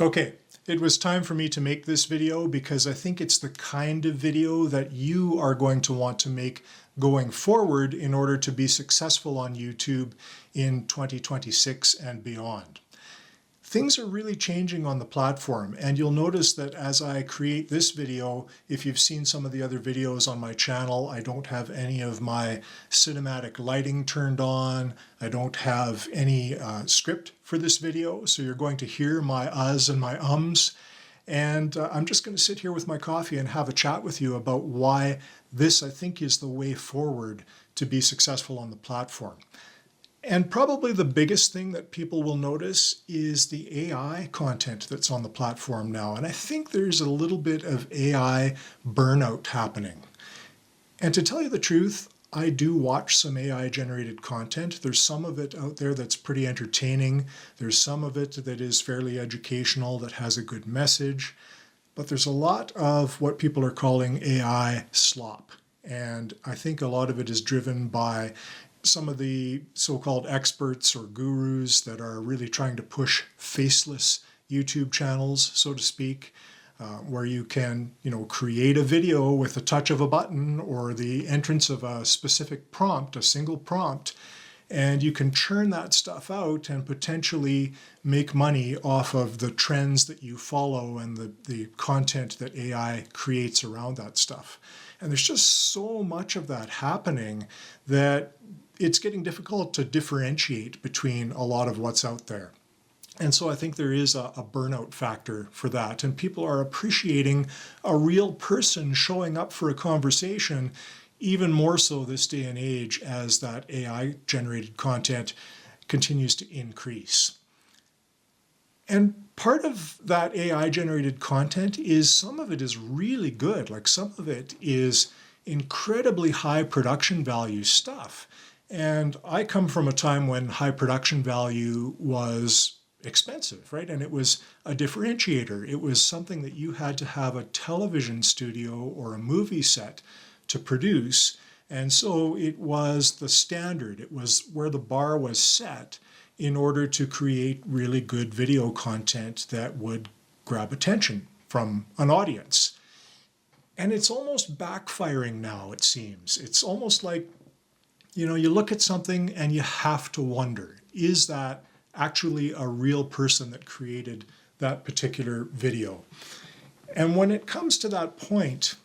Okay, it was time for me to make this video because I think it's the kind of video that you are going to want to make going forward in order to be successful on YouTube in 2026 and beyond. Things are really changing on the platform, and you'll notice that as I create this video, if you've seen some of the other videos on my channel, I don't have any of my cinematic lighting turned on. I don't have any script for this video, so you're going to hear my uhs and my ums. And I'm just going to sit here with my coffee and have a chat with you about why this, I think, is the way forward to be successful on the platform. And probably the biggest thing that people will notice is the AI content that's on the platform now. And I think there's a little bit of AI burnout happening. And to tell you the truth, I do watch some AI generated content. There's some of it out there that's pretty entertaining. There's some of it that is fairly educational, that has a good message. But there's a lot of what people are calling AI slop. And I think a lot of it is driven by some of the so-called experts or gurus that are really trying to push faceless YouTube channels, so to speak, where you can, create a video with a touch of a button or the entrance of a specific prompt, a single prompt, and you can churn that stuff out and potentially make money off of the trends that you follow and the content that AI creates around that stuff. And there's just so much of that happening that it's getting difficult to differentiate between a lot of what's out there. And so I think there is a burnout factor for that. And people are appreciating a real person showing up for a conversation, even more so this day and age as that AI-generated content continues to increase. And part of that AI-generated content is some of it is really good. Like some of it is incredibly high production value stuff. And I come from a time when high production value was expensive, right? And it was a differentiator. It was something that you had to have a television studio or a movie set to produce. And so it was the standard. It was where the bar was set in order to create really good video content that would grab attention from an audience. And it's almost backfiring now, it seems. It's almost like, you look at something and you have to wonder, is that actually a real person that created that particular video? And when it comes to that point,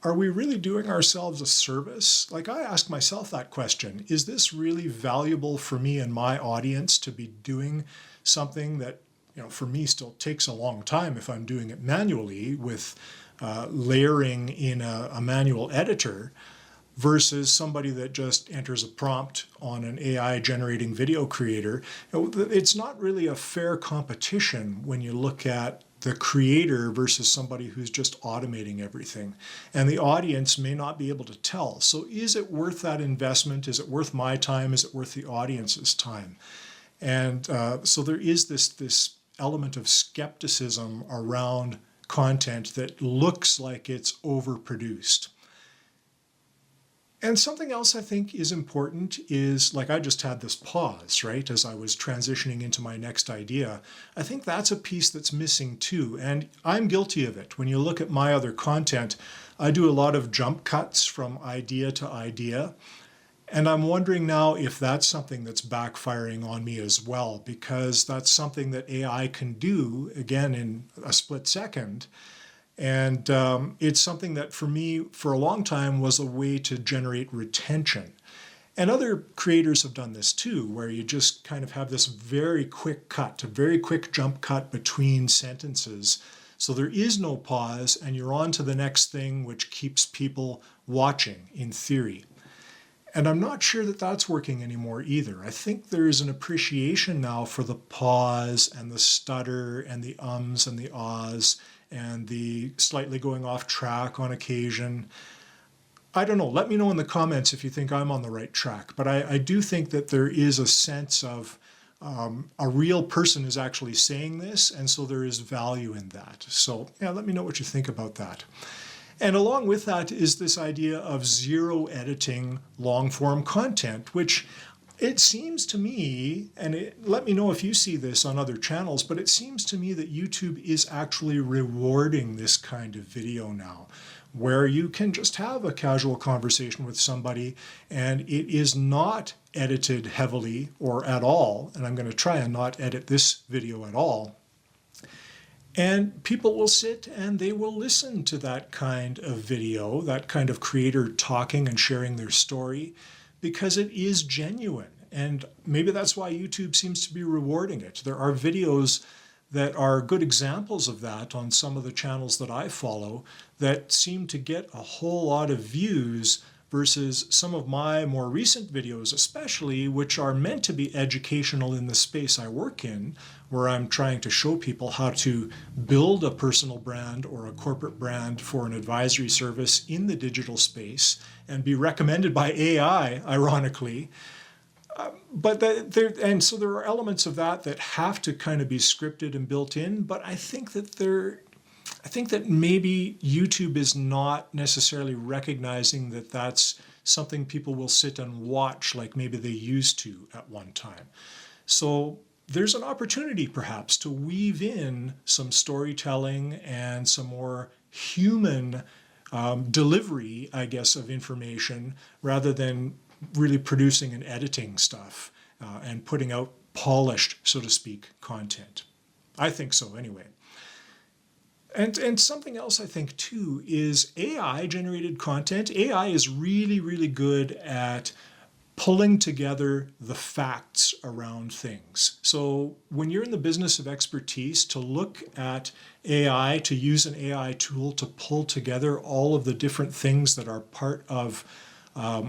are we really doing ourselves a service? Like, I ask myself that question. Is this really valuable for me and my audience to be doing something that, for me still takes a long time if I'm doing it manually with layering in a manual editor, versus somebody that just enters a prompt on an AI generating video creator? It's not really a fair competition when you look at the creator versus somebody who's just automating everything. And the audience may not be able to tell. So is it worth that investment? Is it worth my time? Is it worth the audience's time? And so there is this element of skepticism around content that looks like it's overproduced. And something else I think is important is, like, I just had this pause, right, as I was transitioning into my next idea. I think that's a piece that's missing too, and I'm guilty of it. When you look at my other content, I do a lot of jump cuts from idea to idea, and I'm wondering now if that's something that's backfiring on me as well, because that's something that AI can do, again, in a split second. And it's something that for me, for a long time, was a way to generate retention. And other creators have done this too, where you just kind of have this very quick cut, a very quick jump cut between sentences. So there is no pause, and you're on to the next thing, which keeps people watching in theory. And I'm not sure that that's working anymore either. I think there is an appreciation now for the pause and the stutter and the ums and the ahs and the slightly going off track on occasion. I don't know. Let me know in the comments if you think I'm on the right track. But I do think that there is a sense of a real person is actually saying this, and so there is value in that. So yeah, let me know what you think about that. And along with that is this idea of zero editing long form content, which it seems to me, and let me know if you see this on other channels, but it seems to me that YouTube is actually rewarding this kind of video now, where you can just have a casual conversation with somebody and it is not edited heavily or at all. And I'm going to try and not edit this video at all. And people will sit and they will listen to that kind of video, that kind of creator talking and sharing their story, because it is genuine. And maybe that's why YouTube seems to be rewarding it. There are videos that are good examples of that on some of the channels that I follow that seem to get a whole lot of views versus some of my more recent videos, especially, which are meant to be educational in the space I work in, where I'm trying to show people how to build a personal brand or a corporate brand for an advisory service in the digital space and be recommended by AI, ironically. So there are elements of that have to kind of be scripted and built in, but I think that maybe YouTube is not necessarily recognizing that that's something people will sit and watch like maybe they used to at one time. So there's an opportunity perhaps to weave in some storytelling and some more human delivery, I guess, of information rather than really producing and editing stuff and putting out polished, so to speak, content. I think so anyway. And something else I think too is AI generated content. AI is really, really good at pulling together the facts around things. So when you're in the business of expertise, to look at AI, to use an AI tool to pull together all of the different things that are part of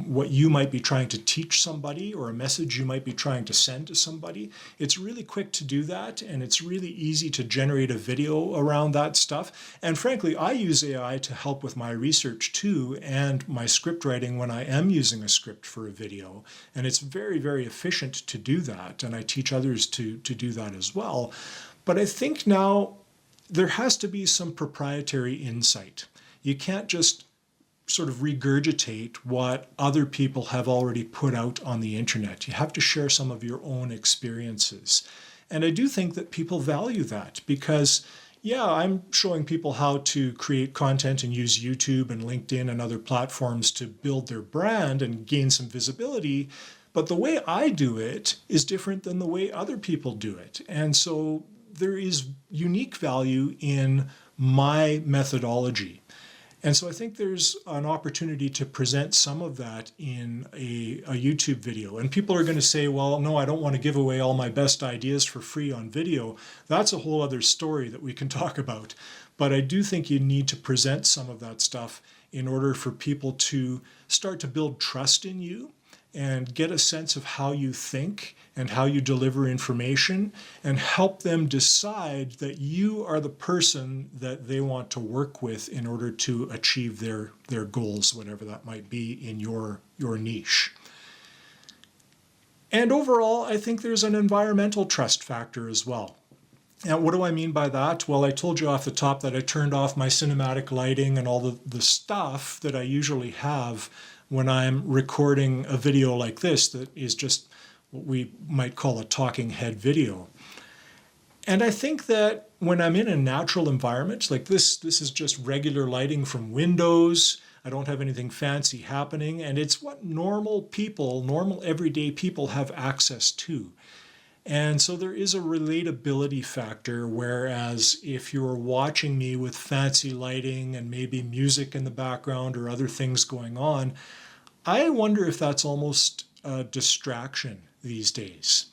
what you might be trying to teach somebody or a message you might be trying to send to somebody. It's really quick to do that, and it's really easy to generate a video around that stuff. And frankly, I use AI to help with my research too and my script writing when I am using a script for a video. And it's very, very efficient to do that, and I teach others to do that as well. But I think now there has to be some proprietary insight. You can't just sort of regurgitate what other people have already put out on the internet. You have to share some of your own experiences. And I do think that people value that because, yeah, I'm showing people how to create content and use YouTube and LinkedIn and other platforms to build their brand and gain some visibility. But the way I do it is different than the way other people do it. And so there is unique value in my methodology. And so I think there's an opportunity to present some of that in a YouTube video. And people are going to say, well, no, I don't want to give away all my best ideas for free on video. That's a whole other story that we can talk about. But I do think you need to present some of that stuff in order for people to start to build trust in you and get a sense of how you think and how you deliver information and help them decide that you are the person that they want to work with in order to achieve their goals, whatever that might be in your niche. And overall, I think there's an environmental trust factor as well. Now, what do I mean by that? Well, I told you off the top that I turned off my cinematic lighting and all the stuff that I usually have when I'm recording a video like this that is just what we might call a talking head video. And I think that when I'm in a natural environment, like this is just regular lighting from windows. I don't have anything fancy happening, and it's what normal everyday people have access to. And so there is a relatability factor, whereas if you're watching me with fancy lighting and maybe music in the background or other things going on, I wonder if that's almost a distraction these days.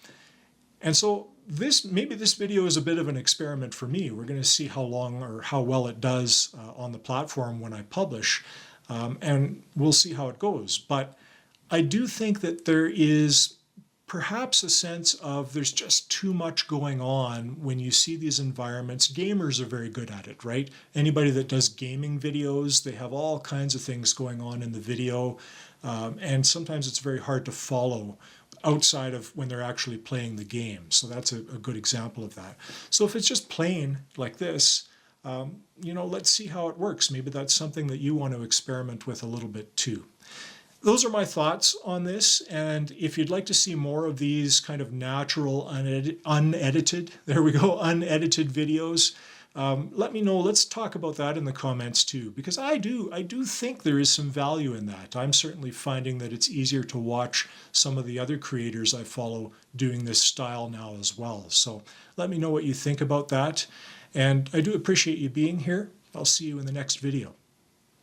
And so maybe this video is a bit of an experiment for me. We're going to see how long or how well it does on the platform when I publish, and we'll see how it goes. But I do think that there is perhaps a sense of there's just too much going on when you see these environments. Gamers are very good at it, right? Anybody that does gaming videos, they have all kinds of things going on in the video, and sometimes it's very hard to follow outside of when they're actually playing the game. So that's a good example of that. So if it's just plain like this, let's see how it works. Maybe that's something that you want to experiment with a little bit too. those are my thoughts on this, and if you'd like to see more of these kind of natural, unedited, there we go, unedited videos, let me know. Let's talk about that in the comments too, because I do think there is some value in that. I'm certainly finding that it's easier to watch some of the other creators I follow doing this style now as well. So let me know what you think about that, and I do appreciate you being here. I'll see you in the next video.